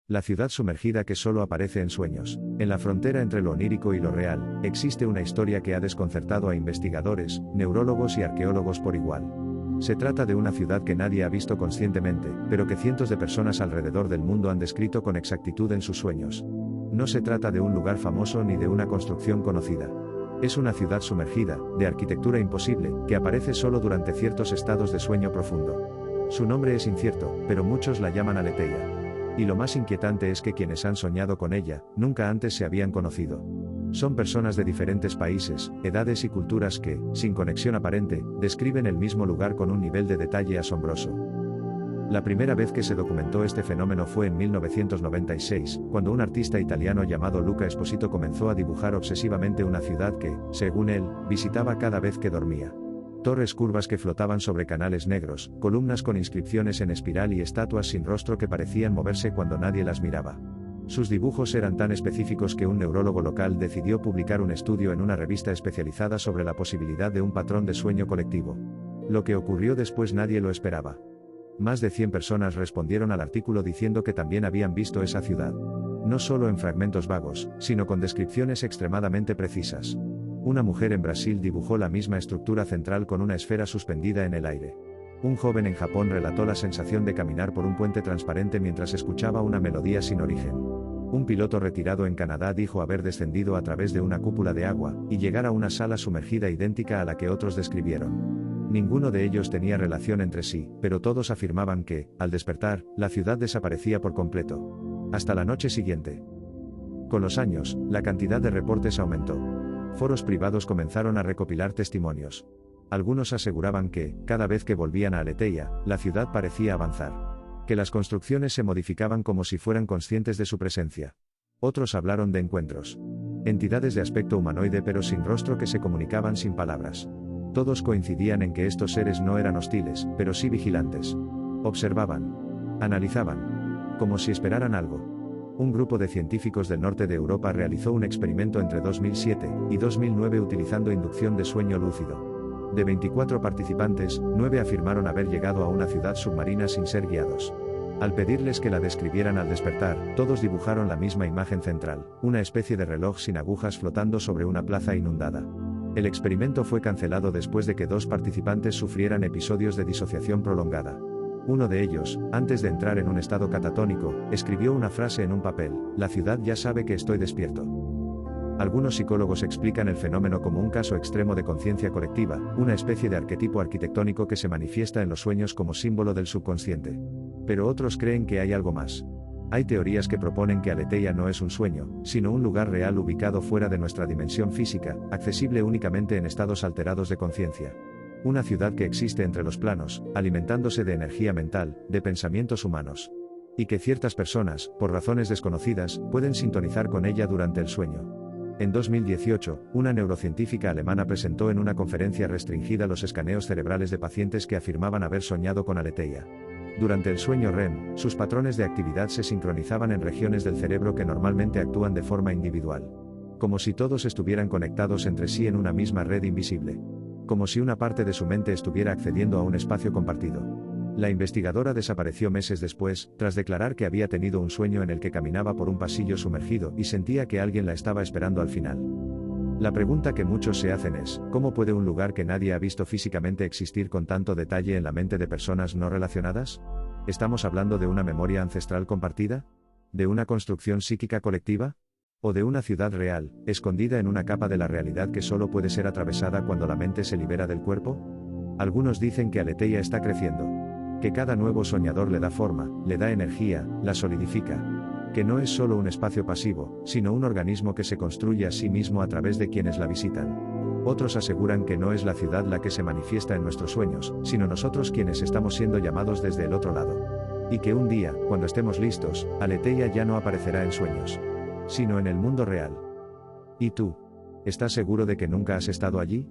La ciudad sumergida que solo aparece en sueños. En la frontera entre lo onírico y lo real, existe una historia que ha desconcertado a investigadores, neurólogos y arqueólogos por igual. Se trata de una ciudad que nadie ha visto conscientemente, pero que cientos de personas alrededor del mundo han descrito con exactitud en sus sueños. No se trata de un lugar famoso ni de una construcción conocida. Es una ciudad sumergida, de arquitectura imposible, que aparece solo durante ciertos estados de sueño profundo. Su nombre es incierto, pero muchos la llaman Aletheia. Y lo más inquietante es que quienes han soñado con ella, nunca antes se habían conocido. Son personas de diferentes países, edades y culturas que, sin conexión aparente, describen el mismo lugar con un nivel de detalle asombroso. La primera vez que se documentó este fenómeno fue en 1996, cuando un artista italiano llamado Luca Esposito comenzó a dibujar obsesivamente una ciudad que, según él, visitaba cada vez que dormía. Torres curvas que flotaban sobre canales negros, columnas con inscripciones en espiral y estatuas sin rostro que parecían moverse cuando nadie las miraba. Sus dibujos eran tan específicos que un neurólogo local decidió publicar un estudio en una revista especializada sobre la posibilidad de un patrón de sueño colectivo. Lo que ocurrió después nadie lo esperaba. Más de 100 personas respondieron al artículo diciendo que también habían visto esa ciudad. No solo en fragmentos vagos, sino con descripciones extremadamente precisas. Una mujer en Brasil dibujó la misma estructura central con una esfera suspendida en el aire. Un joven en Japón relató la sensación de caminar por un puente transparente mientras escuchaba una melodía sin origen. Un piloto retirado en Canadá dijo haber descendido a través de una cúpula de agua, y llegar a una sala sumergida idéntica a la que otros describieron. Ninguno de ellos tenía relación entre sí, pero todos afirmaban que, al despertar, la ciudad desaparecía por completo. Hasta la noche siguiente. Con los años, la cantidad de reportes aumentó. Foros privados comenzaron a recopilar testimonios. Algunos aseguraban que, cada vez que volvían a Aletheia, la ciudad parecía avanzar. Que las construcciones se modificaban como si fueran conscientes de su presencia. Otros hablaron de encuentros. Entidades de aspecto humanoide pero sin rostro que se comunicaban sin palabras. Todos coincidían en que estos seres no eran hostiles, pero sí vigilantes. Observaban. Analizaban. Como si esperaran algo. Un grupo de científicos del norte de Europa realizó un experimento entre 2007 y 2009 utilizando inducción de sueño lúcido. De 24 participantes, 9 afirmaron haber llegado a una ciudad submarina sin ser guiados. Al pedirles que la describieran al despertar, todos dibujaron la misma imagen central, una especie de reloj sin agujas flotando sobre una plaza inundada. El experimento fue cancelado después de que 2 participantes sufrieran episodios de disociación prolongada. Uno de ellos, antes de entrar en un estado catatónico, escribió una frase en un papel: "La ciudad ya sabe que estoy despierto". Algunos psicólogos explican el fenómeno como un caso extremo de conciencia colectiva, una especie de arquetipo arquitectónico que se manifiesta en los sueños como símbolo del subconsciente. Pero otros creen que hay algo más. Hay teorías que proponen que Aletheia no es un sueño, sino un lugar real ubicado fuera de nuestra dimensión física, accesible únicamente en estados alterados de conciencia. Una ciudad que existe entre los planos, alimentándose de energía mental, de pensamientos humanos. Y que ciertas personas, por razones desconocidas, pueden sintonizar con ella durante el sueño. En 2018, una neurocientífica alemana presentó en una conferencia restringida los escaneos cerebrales de pacientes que afirmaban haber soñado con Aletheia. Durante el sueño REM, sus patrones de actividad se sincronizaban en regiones del cerebro que normalmente actúan de forma individual. Como si todos estuvieran conectados entre sí en una misma red invisible. Como si una parte de su mente estuviera accediendo a un espacio compartido. La investigadora desapareció meses después, tras declarar que había tenido un sueño en el que caminaba por un pasillo sumergido y sentía que alguien la estaba esperando al final. La pregunta que muchos se hacen es, ¿cómo puede un lugar que nadie ha visto físicamente existir con tanto detalle en la mente de personas no relacionadas? ¿Estamos hablando de una memoria ancestral compartida? ¿De una construcción psíquica colectiva? ¿O de una ciudad real, escondida en una capa de la realidad que solo puede ser atravesada cuando la mente se libera del cuerpo? Algunos dicen que Aletheia está creciendo. Que cada nuevo soñador le da forma, le da energía, la solidifica. Que no es solo un espacio pasivo, sino un organismo que se construye a sí mismo a través de quienes la visitan. Otros aseguran que no es la ciudad la que se manifiesta en nuestros sueños, sino nosotros quienes estamos siendo llamados desde el otro lado. Y que un día, cuando estemos listos, Aletheia ya no aparecerá en sueños, sino en el mundo real. ¿Y tú? ¿Estás seguro de que nunca has estado allí?